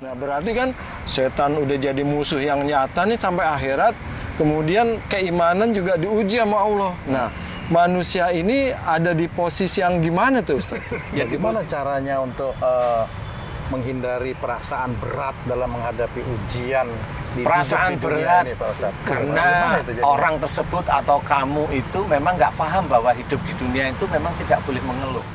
Nah, berarti kan setan udah jadi musuh yang nyata nih sampai akhirat. Kemudian keimanan juga diuji sama Allah. Nah, manusia ini ada di posisi yang gimana tuh, Ustaz? Ya, gimana caranya untuk menghindari perasaan berat dalam menghadapi ujian perasaan berat ini, Pak Ustadz? Karena orang tersebut atau kamu itu memang nggak paham bahwa hidup di dunia itu memang tidak boleh mengeluh.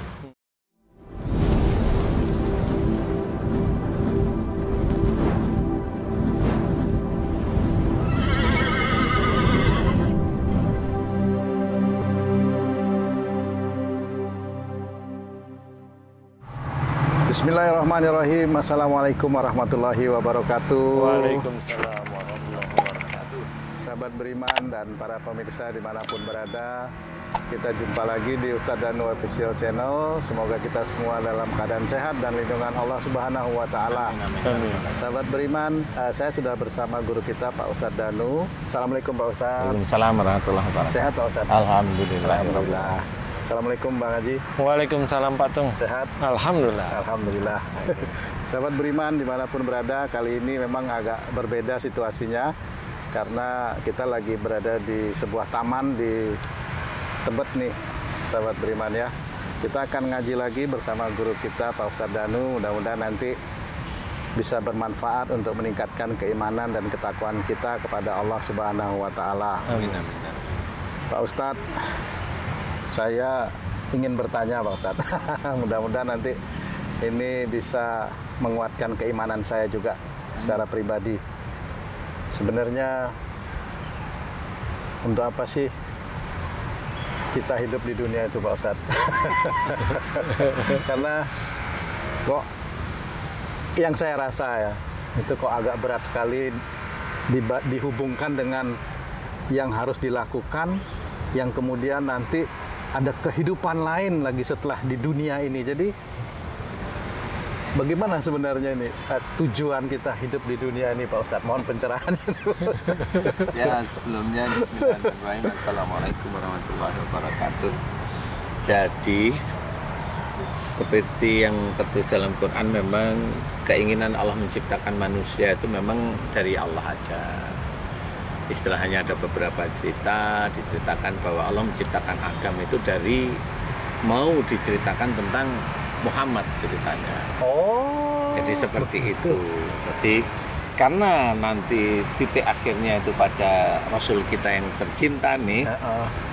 Bismillahirrahmanirrahim. Assalamualaikum warahmatullahi wabarakatuh. Waalaikumsalam warahmatullahi wabarakatuh. Sahabat beriman dan para pemirsa dimanapun berada, kita jumpa lagi di Ustadz Danu Official Channel. Semoga kita semua dalam keadaan sehat dan lindungan Allah Subhanahu wa Ta'ala. Amin. Sahabat beriman, saya sudah bersama guru kita Pak Ustadz Danu. Assalamualaikum Pak Ustadz. Waalaikumsalam warahmatullahi wabarakatuh. Sehat Pak Ustadz? Alhamdulillah. Alhamdulillah. Assalamualaikum Bang Haji. Waalaikumsalam Pak Tung. Sehat? Alhamdulillah. Alhamdulillah. Sahabat beriman dimanapun berada, kali ini memang agak berbeda situasinya karena kita lagi berada di sebuah taman di Tebet nih, sahabat beriman ya. Kita akan ngaji lagi bersama guru kita Pak Ustadz Danu. Mudah-mudahan nanti bisa bermanfaat untuk meningkatkan keimanan dan ketakwaan kita kepada Allah Subhanahu wa Ta'ala. Amin, amin. Pak Ustadz, saya ingin bertanya Pak Ustadz. Mudah-mudahan nanti ini bisa menguatkan keimanan saya juga secara pribadi. Sebenarnya untuk apa sih kita hidup di dunia itu Pak Ustadz? Karena kok yang saya rasa ya, itu kok agak berat sekali dihubungkan dengan yang harus dilakukan, yang kemudian nanti ada kehidupan lain lagi setelah di dunia ini. Jadi bagaimana sebenarnya ini tujuan kita hidup di dunia ini Pak Ustadz? Mohon pencerahan. Ya, sebelumnya bismillahirrahmanirrahim. Assalamualaikum warahmatullahi wabarakatuh. Jadi seperti yang tertulis dalam Quran, memang keinginan Allah menciptakan manusia itu memang dari Allah aja. Istilahnya ada beberapa cerita diceritakan bahwa Allah menciptakan Adam itu dari mau diceritakan tentang Muhammad ceritanya. Oh. Jadi seperti itu. Jadi karena nanti titik akhirnya itu pada Rasul kita yang tercinta nih,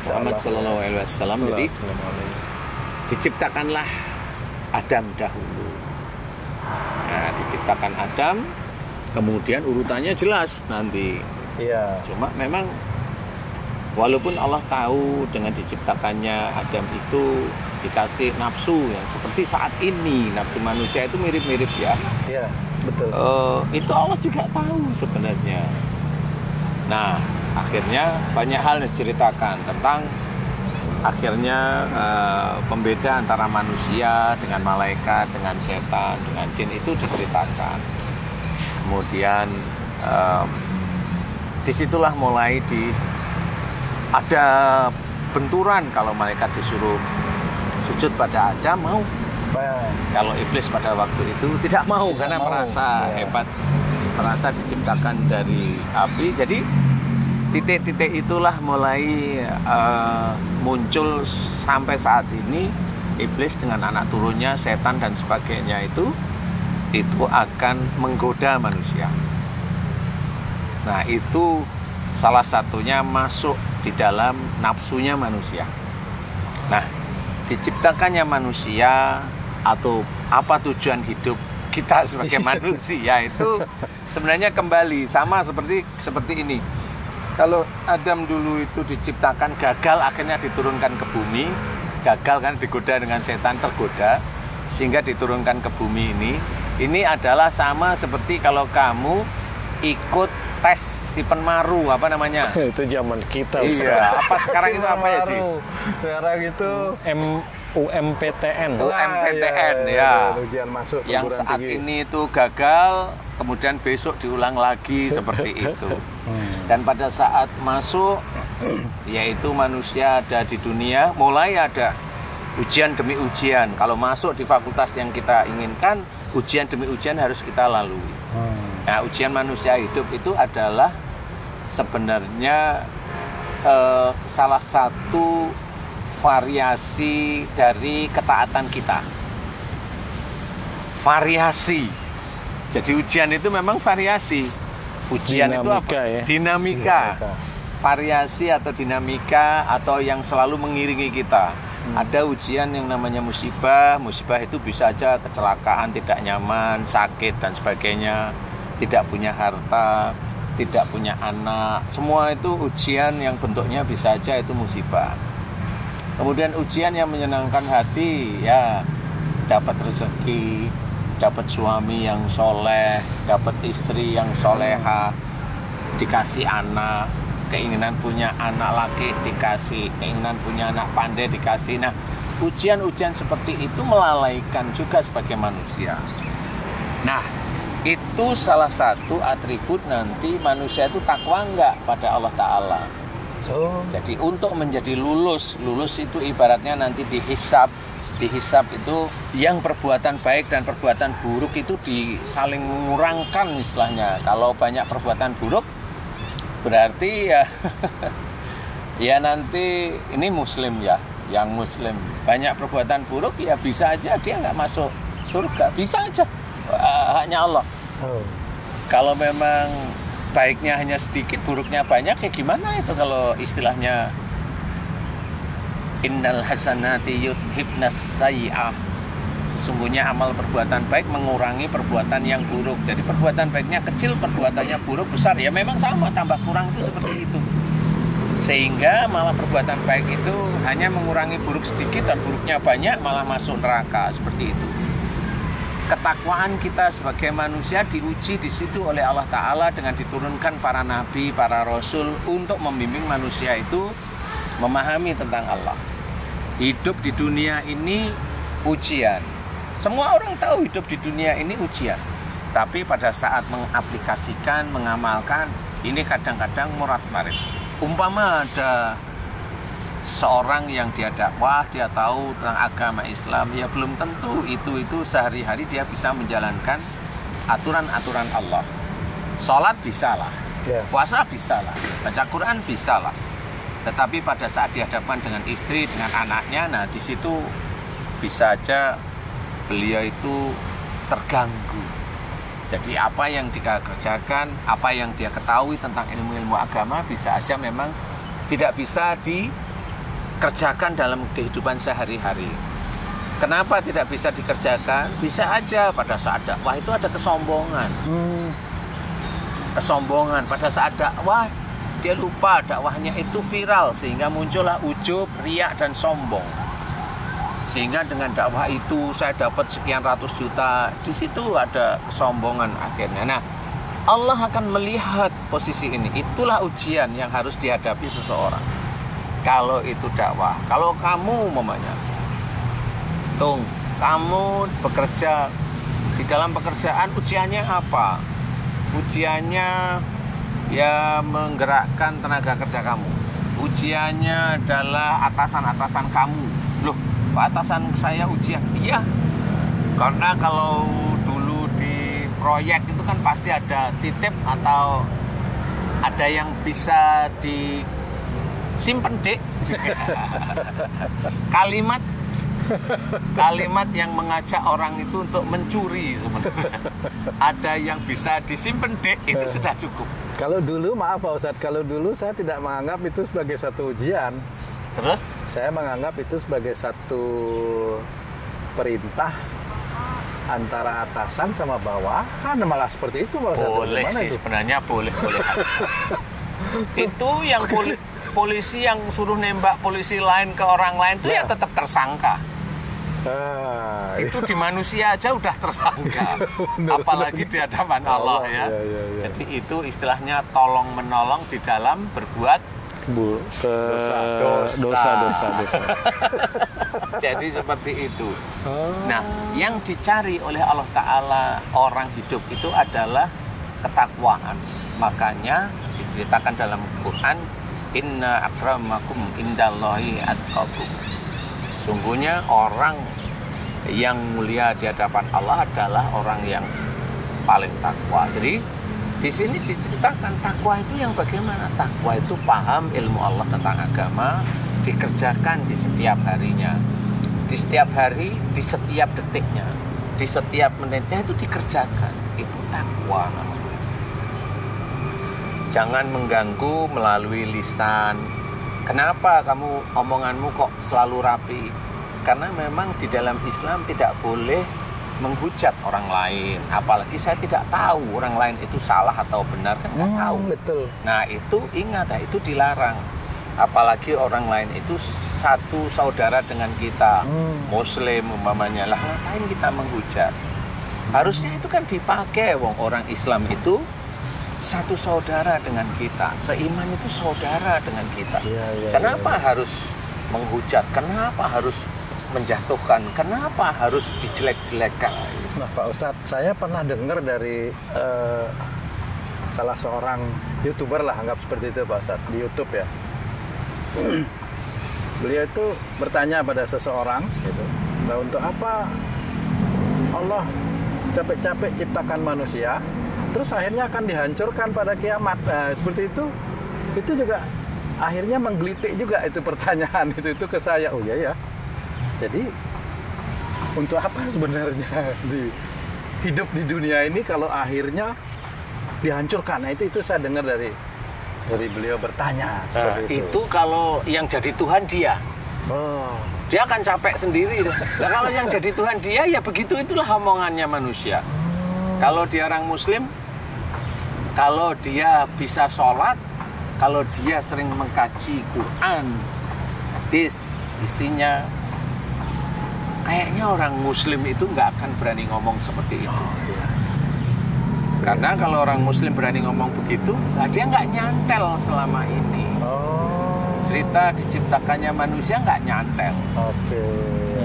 Muhammad Sallallahu Alaihi Wasallam. Jadi diciptakanlah Adam dahulu. Nah, diciptakan Adam, kemudian urutannya jelas nanti. Iya. Cuma memang walaupun Allah tahu dengan diciptakannya Adam itu dikasih nafsu yang seperti saat ini, nafsu manusia itu mirip-mirip ya. Iya, betul. Itu Allah juga tahu sebenarnya. Nah, akhirnya banyak hal yang diceritakan tentang akhirnya pembeda antara manusia dengan malaikat, dengan setan, dengan jin itu diceritakan. Kemudian disitulah mulai ada benturan. Kalau malaikat disuruh sujud pada Adam mau, kalau iblis pada waktu itu tidak mau karena merasa hebat, merasa diciptakan dari api. Jadi titik-titik itulah mulai muncul sampai saat ini. Iblis dengan anak turunnya setan dan sebagainya itu akan menggoda manusia. Nah, itu salah satunya masuk di dalam nafsunya manusia. Nah, diciptakannya manusia atau apa tujuan hidup kita sebagai manusia itu sebenarnya kembali sama seperti ini. Kalau Adam dulu itu diciptakan gagal, akhirnya diturunkan ke bumi, gagal kan, digoda dengan setan, tergoda sehingga diturunkan ke bumi ini. Ini adalah sama seperti kalau kamu ikut tes si penmaru, apa namanya? Itu zaman kita. Iya. Apa sekarang itu apa ya, Ci? Sekarang itu UMPTN. UMPTN ya. Ujian masuk yang perguruan saat tinggi. ini itu gagal, kemudian besok diulang lagi seperti itu. Dan pada saat masuk, yaitu manusia ada di dunia, mulai ada ujian demi ujian. Kalau masuk di fakultas yang kita inginkan, ujian demi ujian harus kita lalui. Nah, ujian manusia hidup itu adalah sebenarnya salah satu variasi dari ketaatan kita. Variasi. Jadi ujian itu memang variasi. Ujian Dinamika, itu apa? ya? Dinamika. Variasi atau dinamika atau yang selalu mengiringi kita. Ada ujian yang namanya musibah. Musibah itu bisa aja kecelakaan, tidak nyaman, sakit dan sebagainya, tidak punya harta, tidak punya anak. Semua itu ujian yang bentuknya bisa aja itu musibah. Kemudian ujian yang menyenangkan hati, ya dapat rezeki, dapat suami yang soleh, dapat istri yang soleha, dikasih anak, keinginan punya anak laki dikasih, keinginan punya anak pandai dikasih. Nah, ujian-ujian seperti itu melalaikan juga sebagai manusia. Nah, itu salah satu atribut nanti manusia itu takwa enggak pada Allah Ta'ala. Jadi untuk menjadi lulus itu ibaratnya nanti dihisab itu yang perbuatan baik dan perbuatan buruk itu saling mengurangkan istilahnya. Kalau banyak perbuatan buruk berarti ya ya nanti ini muslim ya, yang muslim banyak perbuatan buruk ya bisa aja dia nggak masuk surga, bisa aja, haknya Allah. Kalau memang baiknya hanya sedikit, buruknya banyak, ya gimana itu kalau istilahnya innal hasanati yudhibnas sayyi'ah. Sesungguhnya amal perbuatan baik mengurangi perbuatan yang buruk. Jadi perbuatan baiknya kecil, perbuatannya buruk besar, ya memang sama, tambah kurang itu seperti itu. Sehingga malah perbuatan baik itu hanya mengurangi buruk sedikit dan buruknya banyak, malah masuk neraka, seperti itu. Ketakwaan kita sebagai manusia diuji di situ oleh Allah Ta'ala dengan diturunkan para nabi, para rasul untuk membimbing manusia itu memahami tentang Allah. Hidup di dunia ini ujian. Semua orang tahu hidup di dunia ini ujian. Tapi pada saat mengaplikasikan, mengamalkan, ini kadang-kadang murat-marit. Umpama ada seorang yang dia dakwah, dia tahu tentang agama Islam, ya belum tentu itu sehari-hari dia bisa menjalankan aturan-aturan Allah. Sholat bisa lah, puasa bisa lah, baca Quran bisa lah. Tetapi pada saat dihadapkan dengan istri, dengan anaknya, nah di situ bisa aja beliau itu terganggu. Jadi apa yang dia kerjakan, apa yang dia ketahui tentang ilmu-ilmu agama bisa aja memang tidak bisa dikerjakan dalam kehidupan sehari-hari. Kenapa tidak bisa dikerjakan? Bisa aja pada saat dakwah itu ada kesombongan. Kesombongan pada saat dakwah dia lupa dakwahnya itu viral sehingga muncullah ujub, riak dan sombong. Sehingga dengan dakwah itu saya dapat sekian ratus juta. Di situ ada kesombongan akhirnya. Nah, Allah akan melihat posisi ini. Itulah ujian yang harus dihadapi seseorang. Kalau itu dakwah, kalau kamu umpamanya, kamu bekerja, di dalam pekerjaan ujiannya apa? Ujiannya ya menggerakkan tenaga kerja kamu. Ujiannya adalah atasan-atasan kamu. Loh, atasan saya ujian? Iya, karena kalau dulu di proyek itu kan pasti ada titip atau ada yang bisa disimpen dek. Kalimat yang mengajak orang itu untuk mencuri sebenarnya. Ada yang bisa disimpen dek, itu sudah cukup. Kalau dulu, maaf Pak Ustadz, kalau dulu saya tidak menganggap itu sebagai satu ujian. Terus? Saya menganggap itu sebagai satu perintah antara atasan sama bawahan, malah seperti itu Pak Ustadz. Boleh sih, sebenarnya boleh. Itu yang polisi yang suruh nembak polisi lain ke orang lain itu ya tetap tersangka. Itu di manusia aja udah tersangka, apalagi di hadapan Allah ya. Iya. Jadi itu istilahnya tolong menolong di dalam berbuat dosa. Jadi seperti itu. Nah, yang dicari oleh Allah Ta'ala orang hidup itu adalah ketakwaan. Makanya diceritakan dalam Quran, inna akramakum indallahi atqakum. Sungguhnya orang yang mulia di hadapan Allah adalah orang yang paling takwa. Jadi di sini diceritakan takwa itu yang bagaimana? Takwa itu paham ilmu Allah tentang agama, dikerjakan di setiap harinya, di setiap hari, di setiap detiknya, di setiap menitnya itu dikerjakan. Itu takwa namanya. Jangan mengganggu melalui lisan. Kenapa kamu omonganmu kok selalu rapi? Karena memang di dalam Islam tidak boleh menghujat orang lain. Apalagi saya tidak tahu orang lain itu salah atau benar, kan nggak tahu. Betul. Nah itu ingat, itu dilarang. Apalagi orang lain itu satu saudara dengan kita, Muslim umpamanya, lah ngapain kita menghujat? Harusnya itu kan dipakai, wong orang Islam itu satu saudara dengan kita, seiman itu saudara dengan kita. Kenapa harus menghujat? Kenapa harus menjatuhkan? Kenapa harus dijelek-jelekkan? Nah Pak Ustadz, saya pernah dengar dari salah seorang YouTuber lah, anggap seperti itu Pak Ustadz, di YouTube ya. Beliau itu bertanya pada seseorang gitu, nah untuk apa Allah capek-capek ciptakan manusia, terus akhirnya akan dihancurkan pada kiamat. Nah, seperti itu juga akhirnya menggelitik juga itu pertanyaan itu ke saya. Oh iya ya. Jadi untuk apa sebenarnya hidup di dunia ini kalau akhirnya dihancurkan? Nah itu saya dengar dari beliau bertanya seperti itu kalau yang jadi Tuhan dia. Dia akan capek sendiri. Nah, kalau yang jadi Tuhan dia, ya begitu, itulah omongannya manusia. Kalau dia orang Muslim, kalau dia bisa sholat, kalau dia sering mengkaji Quran, hadis isinya, kayaknya orang Muslim itu nggak akan berani ngomong seperti itu. Karena kalau orang Muslim berani ngomong begitu, nah dia nggak nyantel selama ini. Cerita diciptakannya manusia nggak nyantel.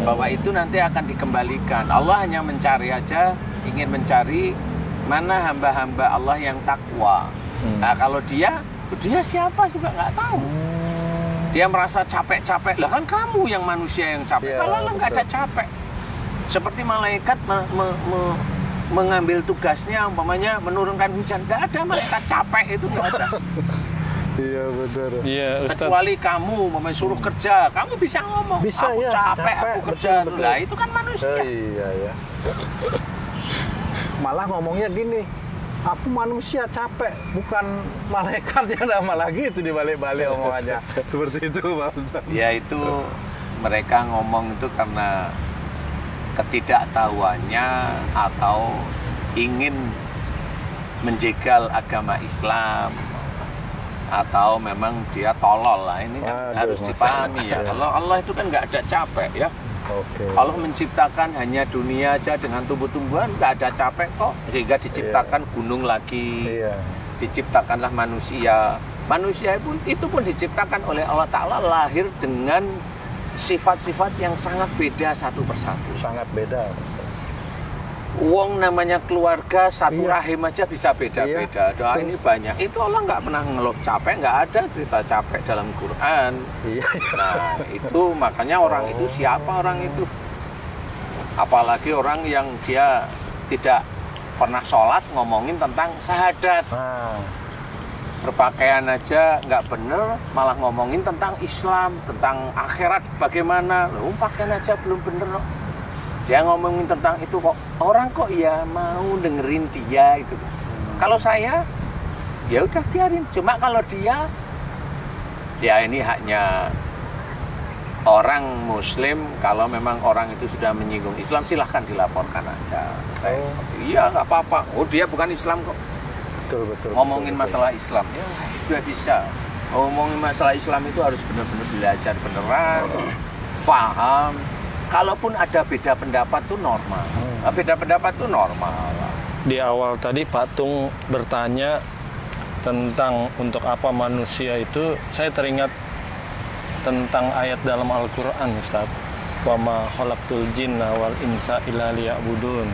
Bahwa itu nanti akan dikembalikan. Allah hanya mencari aja, ingin mencari mana hamba-hamba Allah yang takwa. Nah kalau dia siapa juga nggak tahu. Dia merasa capek-capek. Lah kan kamu yang manusia yang capek. Kalau nggak ada capek. Seperti malaikat mengambil tugasnya, umpamanya menurunkan hujan, nggak ada malaikat capek, itu nggak ada. Iya benar. Iya, Ustaz. Kecuali kamu umpamanya suruh kerja, kamu bisa ngomong, bisa, aku ya, capek, aku kerja. betul. Lah itu kan manusia. Iya ya. Malah ngomongnya gini, aku manusia capek, bukan malaikat yang nama lagi, itu dibalik-balik omongannya. Seperti itu Pak Ustaz. Ya itu mereka ngomong itu karena ketidaktahuannya atau ingin menjegal agama Islam, atau memang dia tolol lah. Ini kan harus dipahami ya. Kalau Allah itu kan nggak ada capek ya. Allah menciptakan hanya dunia aja dengan tumbuh-tumbuhan, nggak ada capek kok. Sehingga diciptakan gunung lagi, diciptakanlah manusia. Manusia pun itu pun diciptakan oleh Allah Ta'ala, lahir dengan sifat-sifat yang sangat beda satu persatu. Sangat beda. Wong namanya keluarga, satu rahim aja bisa beda-beda. Doa ini banyak. Itu Allah nggak pernah ngeluh capek, nggak ada cerita capek dalam Quran. Nah itu makanya orang itu siapa orang itu? Apalagi orang yang dia tidak pernah sholat ngomongin tentang syahadat. Berpakaian aja nggak bener, malah ngomongin tentang Islam, tentang akhirat bagaimana. Loh, pakaian aja belum bener loh. Dia ngomongin tentang itu kok, orang kok ya mau dengerin dia itu. Kalau saya, ya udah biarin. Cuma kalau dia, ya ini haknya orang Muslim. Kalau memang orang itu sudah menyinggung Islam, silahkan dilaporkan aja. Saya seperti, iya nggak apa-apa. Oh dia bukan Islam kok. Betul, ngomongin masalah Islam ya sudah bisa. Ngomongin masalah Islam itu harus benar-benar belajar beneran, paham. Kalaupun ada beda pendapat tuh normal. Beda pendapat tuh normal. Di awal tadi Pak Tung bertanya tentang untuk apa manusia itu, saya teringat tentang ayat dalam Al-Qur'an, Ustaz. Wa ma khalaqtul jinna wal insa illa liya'budun.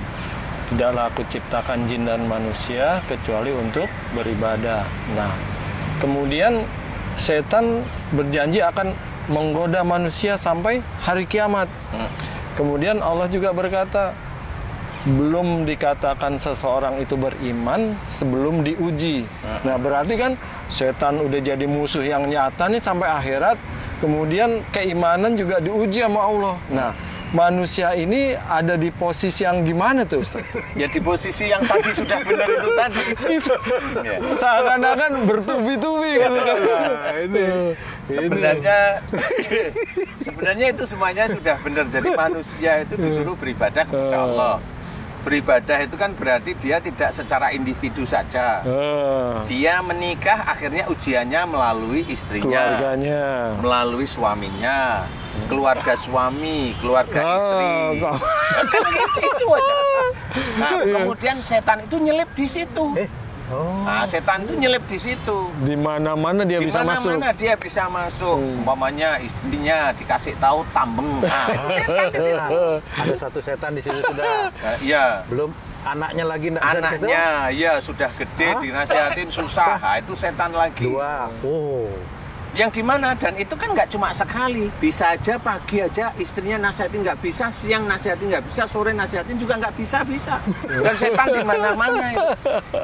Tidaklah aku ciptakan jin dan manusia kecuali untuk beribadah. Nah, kemudian setan berjanji akan menggoda manusia sampai hari kiamat. Kemudian Allah juga berkata, belum dikatakan seseorang itu beriman sebelum diuji. Nah, berarti kan setan udah jadi musuh yang nyata nih sampai akhirat. Kemudian keimanan juga diuji sama Allah. Nah, manusia ini ada di posisi yang gimana tuh, Ustaz? Ya di posisi yang tadi sudah benar itu tadi. Ya. Seakan-akan bertubi-tubi gitu kan. Sebenarnya itu semuanya sudah benar. Jadi manusia itu disuruh beribadah kepada Allah. Beribadah itu kan berarti dia tidak secara individu saja. Dia menikah, akhirnya ujiannya melalui istrinya, Keluarganya, melalui suaminya, keluarga suami, keluarga istri. Kan itu aja. Nah, kemudian setan itu nyelip di situ. Nah, setan itu nyelip di situ. Di mana-mana dia bisa masuk. Di mana-mana dia bisa masuk. Umpamanya istrinya dikasih tahu tambeng. Nah, setan di situ. Ada satu setan di situ sudah. Iya. Belum anaknya lagi nggak bisa gitu? Anaknya, ya sudah gede, dinasihatin susah. Nah, itu setan lagi. 2. Yang di mana, dan itu kan nggak cuma sekali. Bisa aja pagi aja istrinya nasihatin nggak bisa, siang nasihatin nggak bisa, sore nasihatin juga nggak bisa. Dan setan di mana-mana itu.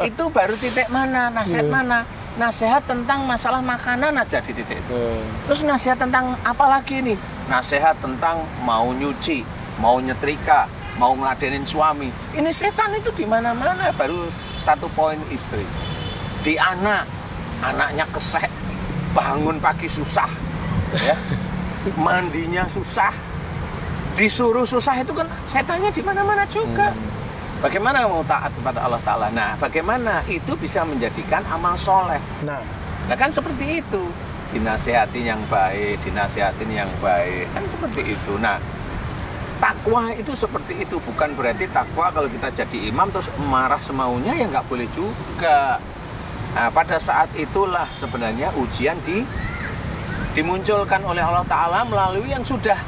Itu baru titik mana, nasihat mana? Nasihat tentang masalah makanan aja di titik itu. Terus nasihat tentang apa lagi nih? Nasihat tentang mau nyuci, mau nyetrika, mau ngeladenin suami. Ini setan itu di mana-mana. Baru satu poin istri. Di anaknya kesek. Bangun pagi susah, ya. Mandinya susah, disuruh susah, itu kan setannya di mana-mana juga. Bagaimana mau taat kepada Allah Ta'ala? Nah, bagaimana itu bisa menjadikan amal soleh? Nah kan seperti itu. Dinasihatin yang baik, kan seperti itu. Nah, takwa itu seperti itu. Bukan berarti takwa kalau kita jadi imam terus marah semaunya, ya nggak boleh juga. Nah, pada saat itulah sebenarnya ujian dimunculkan oleh Allah Ta'ala melalui yang sudah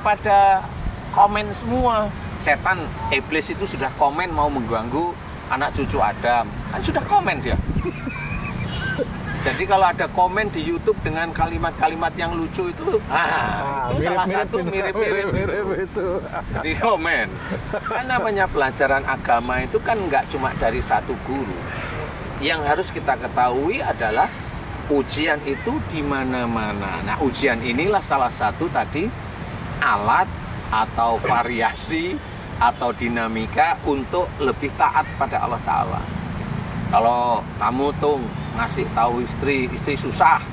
pada komen semua. Setan, iblis itu sudah komen mau mengganggu anak cucu Adam. Kan sudah komen dia. Jadi kalau ada komen di YouTube dengan kalimat-kalimat yang lucu itu, itu salah satu mirip-mirip itu. Jadi komen. Kan namanya pelajaran agama itu kan nggak cuma dari satu guru. Yang harus kita ketahui adalah ujian itu di mana-mana. Nah, ujian inilah salah satu tadi alat atau variasi atau dinamika untuk lebih taat pada Allah Ta'ala. Kalau kamu tuh ngasih tahu istri susah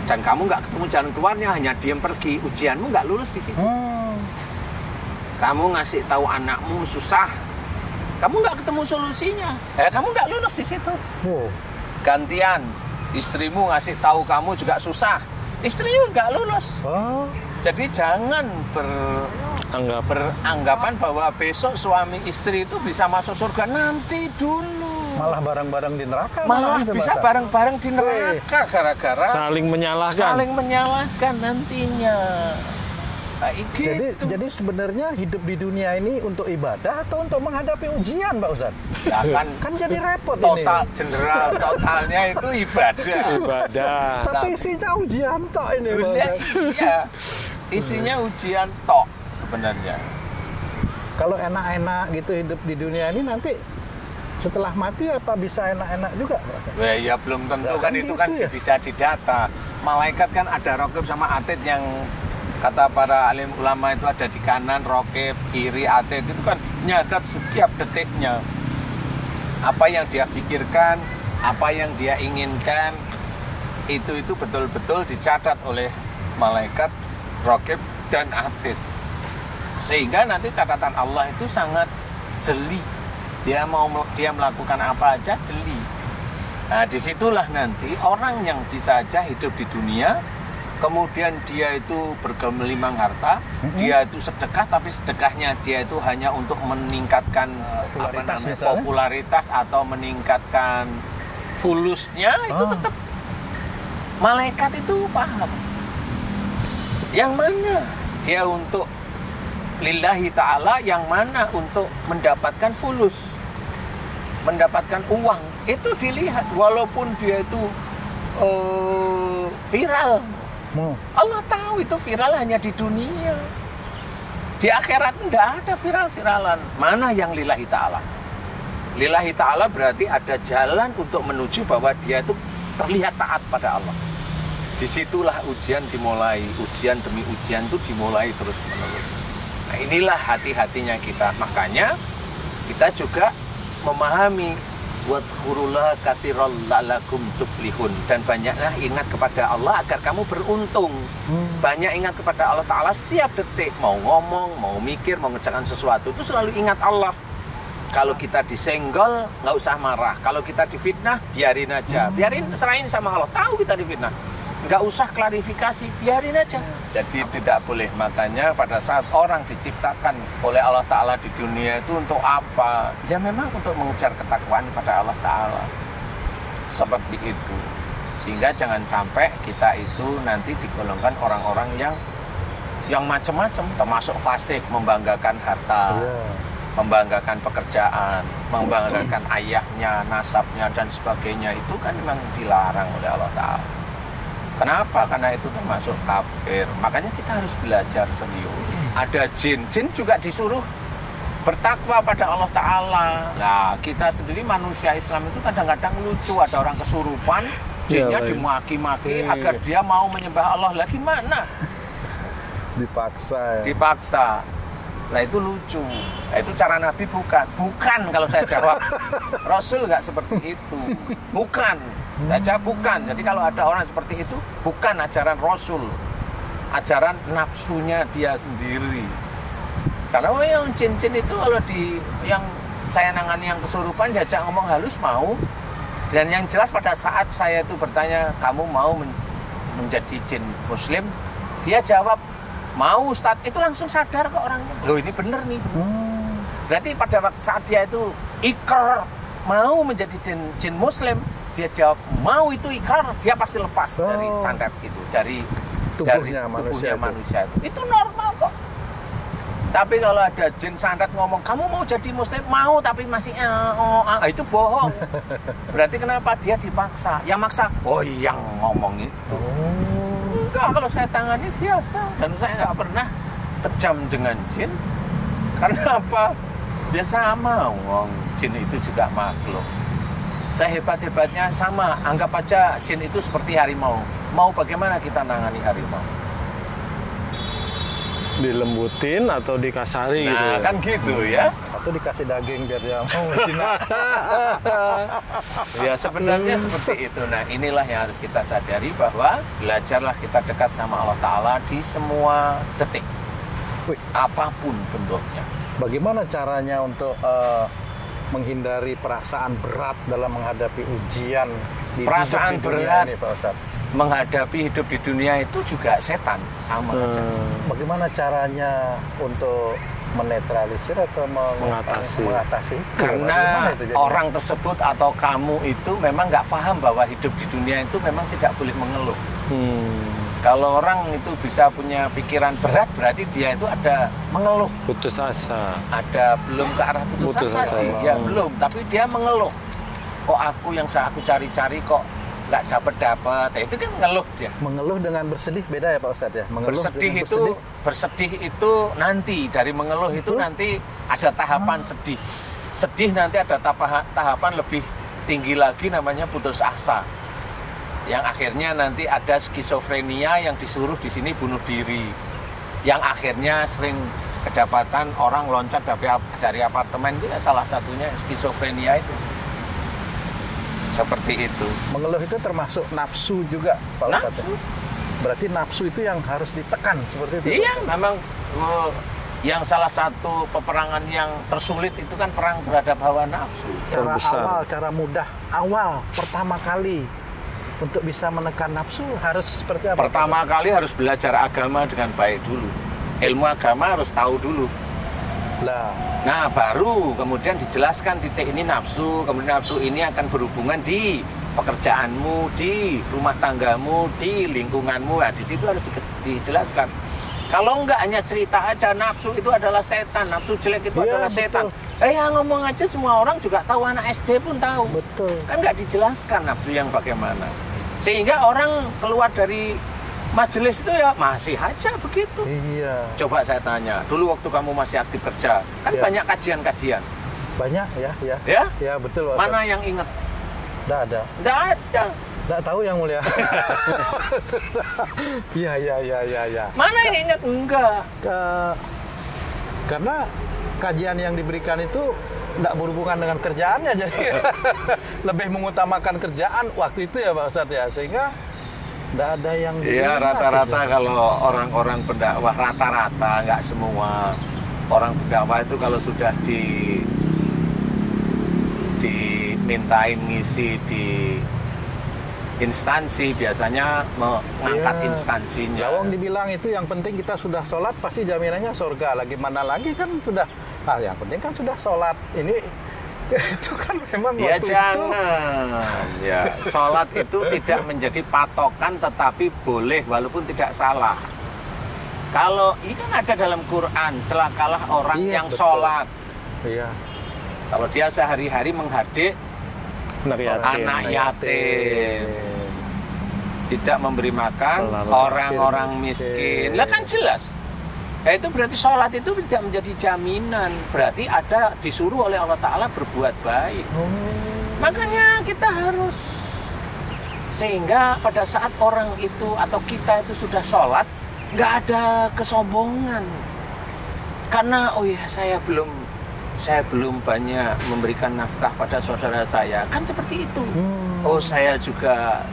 dan kamu nggak ketemu jalan keluarnya, hanya diem pergi, ujianmu nggak lulus di situ. Kamu ngasih tahu anakmu susah, kamu nggak ketemu solusinya, kamu nggak lulus di situ. Gantian, istrimu ngasih tahu kamu juga susah, istrimu nggak lulus. Jadi jangan beranggapan bahwa besok suami istri itu bisa masuk surga, nanti dulu. Malah bareng-bareng di neraka. Malah bisa bareng-bareng di neraka gara-gara saling menyalahkan nantinya. Gitu. Jadi sebenarnya hidup di dunia ini untuk ibadah atau untuk menghadapi ujian, Pak Ustadz? Ya kan jadi repot total, ini. Totalnya itu ibadah. Tapi isinya ujian tok ini, Pak Ustadz. Iya, isinya ujian tok sebenarnya. Kalau enak-enak gitu hidup di dunia ini, nanti setelah mati apa bisa enak-enak juga, Pak Ustadz? Ya belum tentu ya, kan itu gitu kan ya? Bisa didata. Malaikat kan ada raqib sama atid yang kata para alim ulama itu ada di kanan, raqib, kiri, atid, itu kan nyadat setiap detiknya. Apa yang dia pikirkan, apa yang dia inginkan, itu betul-betul dicatat oleh malaikat, raqib, dan atid. Sehingga nanti catatan Allah itu sangat jeli. Dia melakukan apa aja jeli. Nah, disitulah nanti orang yang bisa aja hidup di dunia, kemudian dia itu bergelimang harta, dia itu sedekah, tapi sedekahnya dia itu hanya untuk meningkatkan popularitas atau meningkatkan fulusnya, itu tetap malaikat itu paham. Yang mana dia untuk lillahi ta'ala, yang mana untuk mendapatkan fulus, mendapatkan uang, itu dilihat. Walaupun dia itu viral, Allah tahu itu viral hanya di dunia. Di akhirat enggak ada viral-viralan. Mana yang lillahi ta'ala? Lillahi ta'ala berarti ada jalan untuk menuju bahwa dia itu terlihat taat pada Allah. Disitulah ujian dimulai. Ujian demi ujian itu dimulai terus-menerus. Nah inilah hati-hatinya kita. Makanya kita juga memahami wadhkurullaha katsiran la'allakum tuflihun, dan banyaklah ingat kepada Allah agar kamu beruntung. Banyak ingat kepada Allah Ta'ala setiap detik, mau ngomong, mau mikir, mau ngerjakan sesuatu itu selalu ingat Allah. Kalau kita disenggol nggak usah marah, kalau kita difitnah biarin aja, biarin, serahin sama Allah. Tahu kita difitnah, nggak usah klarifikasi, biarin aja. Jadi tidak boleh. Makanya pada saat orang diciptakan oleh Allah Ta'ala di dunia itu untuk apa? Ya memang untuk mengejar ketakwaan pada Allah Ta'ala. Seperti itu. Sehingga jangan sampai kita itu nanti digolongkan orang-orang yang macam-macam, termasuk fasik, membanggakan harta, membanggakan pekerjaan, membanggakan ayahnya, nasabnya, dan sebagainya. Itu kan memang dilarang oleh Allah Ta'ala. Kenapa? Karena itu termasuk kafir. Makanya kita harus belajar serius. Ada jin juga disuruh bertakwa pada Allah Ta'ala. Nah, kita sendiri manusia Islam itu kadang-kadang lucu. Ada orang kesurupan, jinnya dimaki-maki agar dia mau menyembah Allah. Lagi mana? Dipaksa. Dipaksa. Nah itu lucu. Nah, itu cara Nabi bukan. Bukan kalau saya jawab. Rasul nggak seperti itu. Bukan. Saya bukan. Jadi kalau ada orang seperti itu, bukan ajaran Rasul, ajaran nafsunya dia sendiri. Karena yang jin-jin itu kalau yang saya nangani yang kesurupan diajak ngomong halus mau. Dan yang jelas pada saat saya itu bertanya, kamu mau menjadi jin Muslim? Dia jawab, mau Ustadz. Itu langsung sadar kok orangnya. Loh ini bener nih. Berarti pada saat dia itu ikrar mau menjadi jin Muslim, dia jawab mau, itu ikrar, dia pasti lepas dari santet itu, dari tubuhnya manusia itu. Itu normal kok. Tapi kalau ada jin santet ngomong kamu mau jadi muslim, mau tapi masih itu bohong. Berarti kenapa dia dipaksa? Yang maksa yang ngomong itu. Enggak, kalau saya tangani biasa, dan saya nggak pernah kejam dengan jin. Karena apa? Dia sama, jin itu juga makhluk. Saya hebat-hebatnya sama, anggap aja jin itu seperti harimau. Mau bagaimana kita nangani harimau? Dilembutin atau dikasari gitu ya? Kan gitu ya. Atau dikasih daging biar dia mau Ya sebenarnya seperti itu. Nah inilah yang harus kita sadari, bahwa belajarlah kita dekat sama Allah Ta'ala di semua detik, apapun bentuknya. Bagaimana caranya untuk menghindari perasaan berat dalam menghadapi ujian di perasaan hidup di berat dunia ini, Pak Ustadz? Menghadapi hidup di dunia itu juga setan, sama aja. Bagaimana caranya untuk menetralisir atau mengatasi itu? Karena itu orang tersebut atau kamu itu memang nggak paham bahwa hidup di dunia itu memang tidak boleh mengeluh. Kalau orang itu bisa punya pikiran berat, berarti dia itu ada mengeluh. Putus asa. Ada belum ke arah putus asa sih. Ya belum, tapi dia mengeluh. Kok aku yang aku cari-cari kok nggak dapat. Itu kan ngeluh dia. Mengeluh dengan bersedih beda ya Pak Ustadz ya? Mengeluh bersedih itu nanti, dari mengeluh itu nanti ada tahapan sedih. Sedih nanti ada tahapan lebih tinggi lagi, namanya putus asa. Yang akhirnya nanti ada skizofrenia, yang disuruh di sini bunuh diri. Yang akhirnya sering kedapatan orang loncat dari apartemen, itu salah satunya skizofrenia itu. Seperti itu. Mengeluh itu termasuk nafsu juga, Pak Ustadz. Berarti nafsu itu yang harus ditekan seperti itu. Iya, memang yang salah satu peperangan yang tersulit itu kan perang terhadap hawa nafsu. Cara mudah awal pertama kali untuk bisa menekan nafsu harus seperti apa? Pertama kali harus belajar agama dengan baik dulu. Ilmu agama harus tahu dulu. Nah, baru kemudian dijelaskan titik ini nafsu, kemudian nafsu ini akan berhubungan di pekerjaanmu, di rumah tanggamu, di lingkunganmu. Nah, di situ harus dijelaskan. Kalau enggak hanya cerita aja nafsu itu adalah setan, nafsu jelek itu adalah setan. Ngomong aja semua orang juga tahu, anak SD pun tahu. Betul. Kan nggak dijelaskan nafsu yang bagaimana. Sehingga orang keluar dari majelis itu ya masih aja begitu. Iya. Coba saya tanya, dulu waktu kamu masih aktif kerja, kan Iya. banyak kajian-kajian. Banyak ya. Ya? Ya betul Pak Ustadz. Mana yang ingat? Nggak ada. Nggak ada. Nggak tahu yang mulia. Iya. Mana yang ingat? Enggak. Karena kajian yang diberikan itu nggak berhubungan dengan kerjaannya, jadi lebih mengutamakan kerjaan waktu itu ya Pak Ustadz ya, sehingga nggak ada yang Iya, diingat rata-rata gitu. kalau orang-orang pendakwah, rata-rata, nggak semua orang pendakwah itu kalau sudah dimintain ngisi di instansi, biasanya mengangkat Iya. instansinya. Lawang dibilang itu yang penting kita sudah sholat pasti jaminannya surga. Lagi mana lagi kan sudah, yang penting kan sudah sholat. Ini itu kan memang Ya waktu jangan, ya sholat itu tidak menjadi patokan, tetapi boleh walaupun tidak salah. Kalau ini kan ada dalam Quran, celakalah orang Iya, yang betul. sholat. Iya. Kalau dia sehari-hari menghadik anak yatim, tidak memberi makan Lalu orang-orang miskin. miskin. Lah kan jelas. Itu berarti sholat itu tidak menjadi jaminan. Berarti ada disuruh oleh Allah Ta'ala berbuat baik. Makanya kita harus, sehingga pada saat orang itu atau kita itu sudah sholat, nggak ada kesombongan. Karena oh ya saya belum banyak memberikan nafkah pada saudara saya. Kan seperti itu. Oh saya juga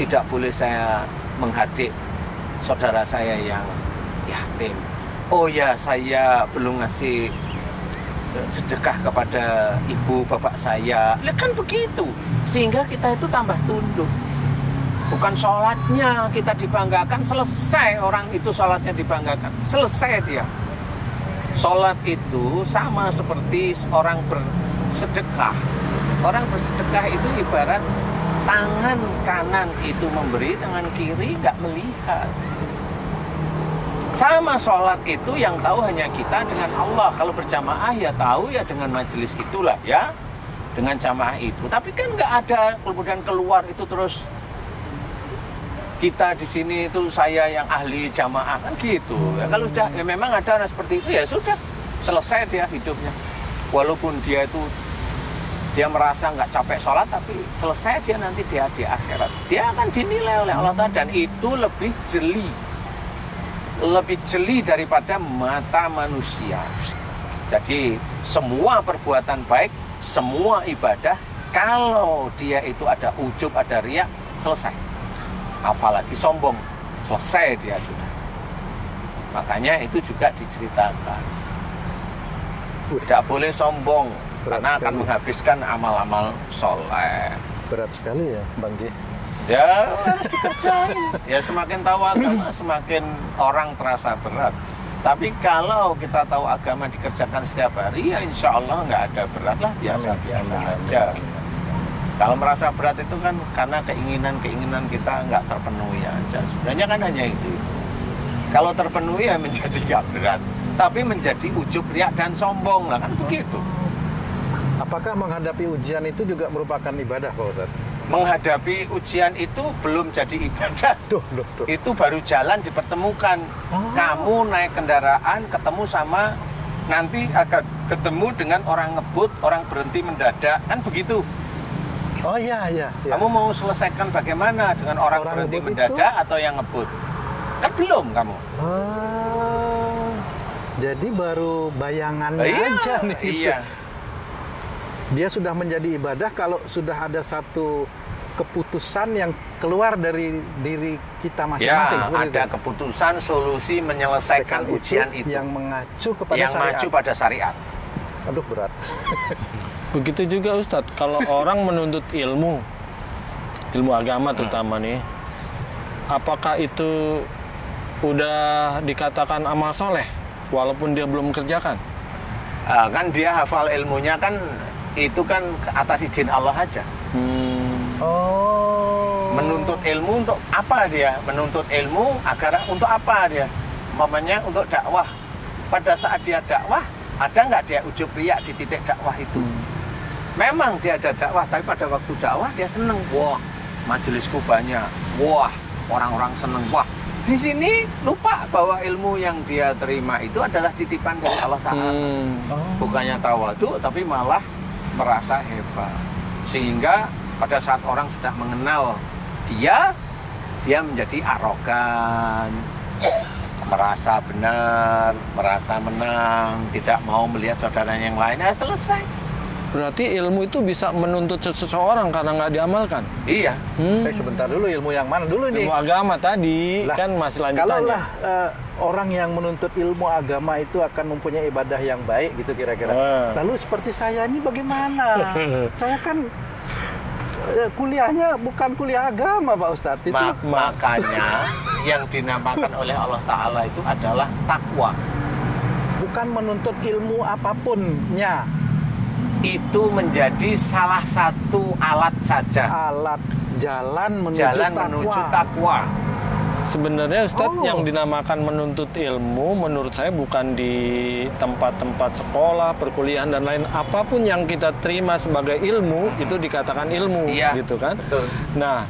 tidak boleh saya menghadik saudara saya yang yatim. Oh ya saya belum ngasih sedekah kepada ibu bapak saya. Lah kan begitu. Sehingga kita itu tambah tunduk. Bukan sholatnya kita dibanggakan, selesai orang itu sholatnya dibanggakan. Selesai dia. Sholat itu sama seperti orang bersedekah. Orang bersedekah itu ibarat tangan kanan itu memberi, tangan kiri nggak melihat. Sama sholat itu yang tahu hanya kita dengan Allah. Kalau berjamaah ya tahu ya dengan majelis itulah ya, dengan jamaah itu. Tapi kan nggak ada kemudian keluar itu terus kita di sini itu saya yang ahli jamaah kan gitu. Ya, kalau sudah ya memang ada seperti itu ya sudah selesai dia hidupnya. Walaupun dia merasa nggak capek sholat, tapi selesai dia nanti dia di akhirat. Dia akan dinilai oleh Allah Ta'ala dan itu lebih jeli daripada mata manusia. Jadi semua perbuatan baik, semua ibadah, kalau dia itu ada ujub, ada riya, selesai. Apalagi sombong, selesai dia sudah. Makanya itu juga diceritakan. Tidak boleh sombong, karena akan menghabiskan amal-amal soleh. Berat sekali ya Bang Ji. Ya harus dikerjain. Ya semakin tahu agama semakin orang terasa berat. Tapi kalau kita tahu agama dikerjakan setiap hari, ya insya Allah nggak ada berat lah, biasa-biasa aja. Kalau merasa berat itu kan karena keinginan kita nggak terpenuhi aja. Sebenarnya kan hanya itu. Kalau terpenuhi ya menjadi nggak berat. Tapi menjadi ujub, riak dan sombong lah kan begitu. Apakah menghadapi ujian itu juga merupakan ibadah Pak Ustadz? Menghadapi ujian itu belum jadi ibadah. Duh. Itu baru jalan dipertemukan. Kamu naik kendaraan ketemu sama, nanti akan ketemu dengan orang ngebut, orang berhenti mendadak, kan begitu. Oh iya. Kamu mau selesaikan bagaimana dengan orang berhenti ngebut mendadak atau yang ngebut? Kan belum kamu. Jadi baru bayangannya aja nih. Iya. Dia sudah menjadi ibadah kalau sudah ada satu keputusan yang keluar dari diri kita masing-masing. Ya, ada keputusan, solusi menyelesaikan ujian itu yang mengacu kepada yang syariat. maju pada syariat. Aduh berat. Begitu juga Ustadz, kalau orang menuntut ilmu agama terutama nih, apakah itu udah dikatakan amal soleh walaupun dia belum kerjakan? Kan dia hafal ilmunya kan itu kan atas izin Allah aja. Menuntut ilmu untuk apa dia? Menuntut ilmu agar untuk apa dia? Mamanya untuk dakwah. Pada saat dia dakwah, ada nggak dia ujub riak di titik dakwah itu? Memang dia ada dakwah, tapi pada waktu dakwah dia seneng. Wah, majelisku banyak. Wah, orang-orang seneng. Wah, di sini lupa bahwa ilmu yang dia terima itu adalah titipan dari Allah Ta'ala. Bukannya tawadu, tapi malah merasa hebat. Sehingga pada saat orang sudah mengenal dia menjadi arogan, merasa benar, merasa menang, tidak mau melihat saudara yang lain. Ya selesai. Berarti ilmu itu bisa menuntut seseorang karena nggak diamalkan. Iya. Sebentar dulu, ilmu yang mana dulu nih? Ilmu agama tadi Lah, kan masih lanjutannya. Kalaulah orang yang menuntut ilmu agama itu akan mempunyai ibadah yang baik gitu kira-kira. Lalu seperti saya ini bagaimana? Saya kan kuliahnya bukan kuliah agama, Pak Ustadz. Itu Makanya yang dinamakan oleh Allah Ta'ala itu adalah takwa. bukan menuntut ilmu apapunnya. Itu menjadi salah satu alat saja. Alat jalan menuju Menuju takwa. Sebenarnya Ustadz yang dinamakan menuntut ilmu menurut saya bukan di tempat-tempat sekolah, perkuliahan dan lain, apapun yang kita terima sebagai ilmu itu dikatakan ilmu, gitu kan? Betul. Nah,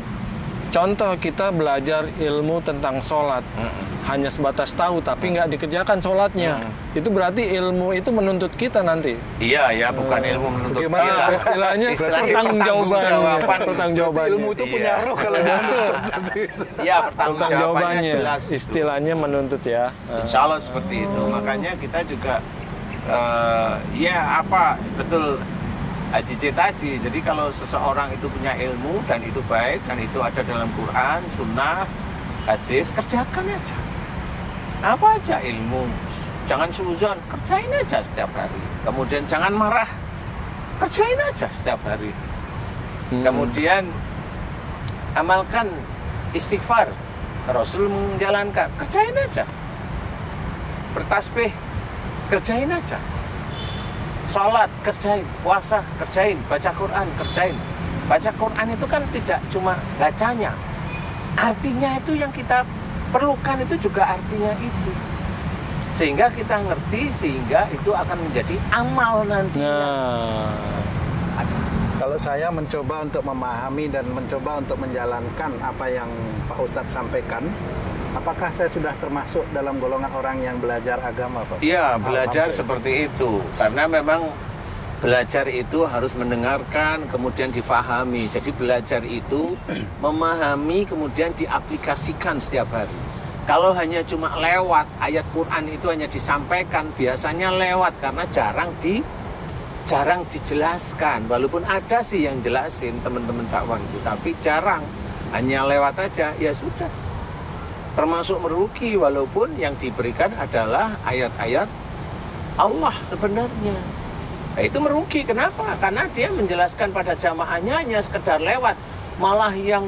contoh kita belajar ilmu tentang sholat, hanya sebatas tahu tapi nggak dikerjakan sholatnya, itu berarti ilmu itu menuntut kita nanti. Iya, bukan ilmu menuntut kita. Istilahnya pertanggungjawaban. Ilmu itu punya roh kalau menuntut. Iya, pertanggungjawabannya jelas. Istilahnya menuntut ya. Insya Allah seperti itu. Makanya kita juga betul Haji C tadi. Jadi kalau seseorang itu punya ilmu dan itu baik dan itu ada dalam Quran, Sunnah, hadis, kerjakan aja. Apa aja ilmu, jangan suzon, kerjain aja setiap hari. Kemudian jangan marah, kerjain aja setiap hari. Kemudian amalkan istighfar, Rasul menjalankan, kerjain aja. Bertasbih, kerjain aja. Sholat, kerjain. Puasa, kerjain. Baca Quran, kerjain. Baca Quran itu kan tidak cuma bacanya. Artinya itu yang kita perlukan itu juga artinya itu. Sehingga kita ngerti, sehingga itu akan menjadi amal nantinya. Kalau saya mencoba untuk memahami dan mencoba untuk menjalankan apa yang Pak Ustadz sampaikan, apakah saya sudah termasuk dalam golongan orang yang belajar agama, Pak? Iya, belajar seperti itu. Karena memang belajar itu harus mendengarkan, kemudian difahami. Jadi belajar itu memahami, kemudian diaplikasikan setiap hari. Kalau hanya cuma lewat, ayat Quran itu hanya disampaikan, biasanya lewat karena jarang dijelaskan. Walaupun ada sih yang jelasin teman-teman dakwah itu, tapi jarang. Hanya lewat aja, ya sudah. Termasuk merugi walaupun yang diberikan adalah ayat-ayat Allah sebenarnya. Nah, itu merugi. Kenapa? Karena dia menjelaskan pada jamaahnya hanya sekedar lewat. Malah yang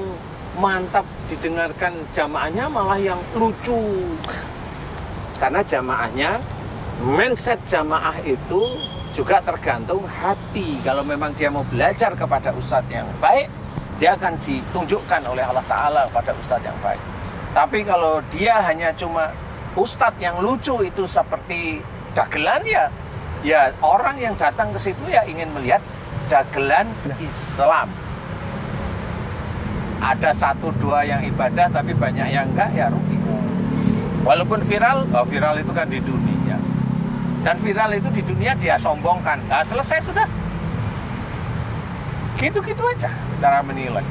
mantap didengarkan jamaahnya malah yang lucu. Karena jamaahnya, mindset jamaah itu juga tergantung hati. Kalau memang dia mau belajar kepada ustadz yang baik, dia akan ditunjukkan oleh Allah Ta'ala pada ustadz yang baik. Tapi kalau dia hanya cuma ustadz yang lucu itu seperti dagelan, ya orang yang datang ke situ ya ingin melihat dagelan Islam. Ada 1-2 yang ibadah tapi banyak yang enggak, ya rugi. Walaupun viral itu kan di dunia. Dan viral itu di dunia dia sombongkan. Nah, selesai sudah. Gitu-gitu aja cara menilai.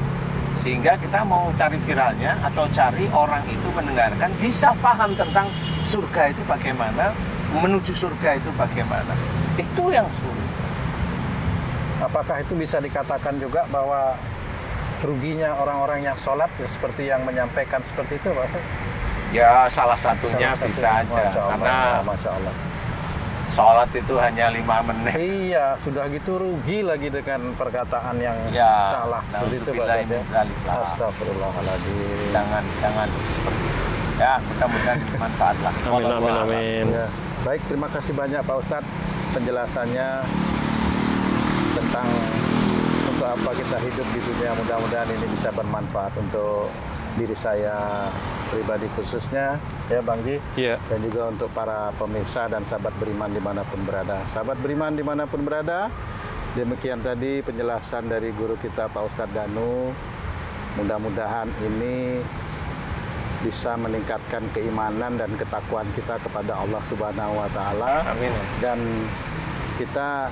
Sehingga kita mau cari viralnya atau cari orang itu mendengarkan, bisa paham tentang surga itu bagaimana, menuju surga itu bagaimana. Itu yang sulit. Apakah itu bisa dikatakan juga bahwa ruginya orang-orang yang sholat ya, seperti yang menyampaikan seperti itu, Pak? Ya salah satunya bisa aja. Karena Masya Allah. sholat itu hanya 5 menit. Iya, sudah gitu rugi lagi dengan perkataan yang salah seperti itu, Pak. Astagfirullahaladzim. Jangan ya, mudah-mudahan bermanfaat lah. Amin. Ya. Baik, terima kasih banyak Pak Ustadz penjelasannya tentang untuk apa kita hidup di dunia. Mudah-mudahan ini bisa bermanfaat untuk diri saya pribadi khususnya, ya Bang Ji, dan juga untuk para pemirsa dan sahabat beriman dimanapun berada. Sahabat beriman dimanapun berada, demikian tadi penjelasan dari guru kita Pak Ustadz Danu. Mudah-mudahan ini bisa meningkatkan keimanan dan ketakwaan kita kepada Allah Subhanahu wa taala. Amin. Dan kita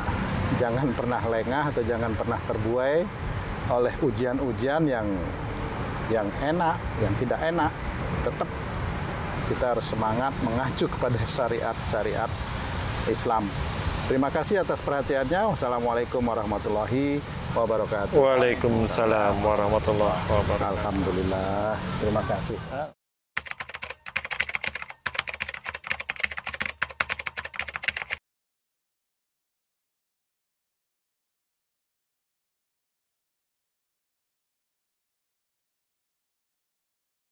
jangan pernah lengah atau jangan pernah terbuai oleh ujian-ujian yang enak, yang tidak enak. Tetap kita harus semangat mengacu kepada syariat Islam. Terima kasih atas perhatiannya. Wassalamualaikum warahmatullahi wabarakatuh. Waalaikumsalam warahmatullahi wabarakatuh. Alhamdulillah. Terima kasih.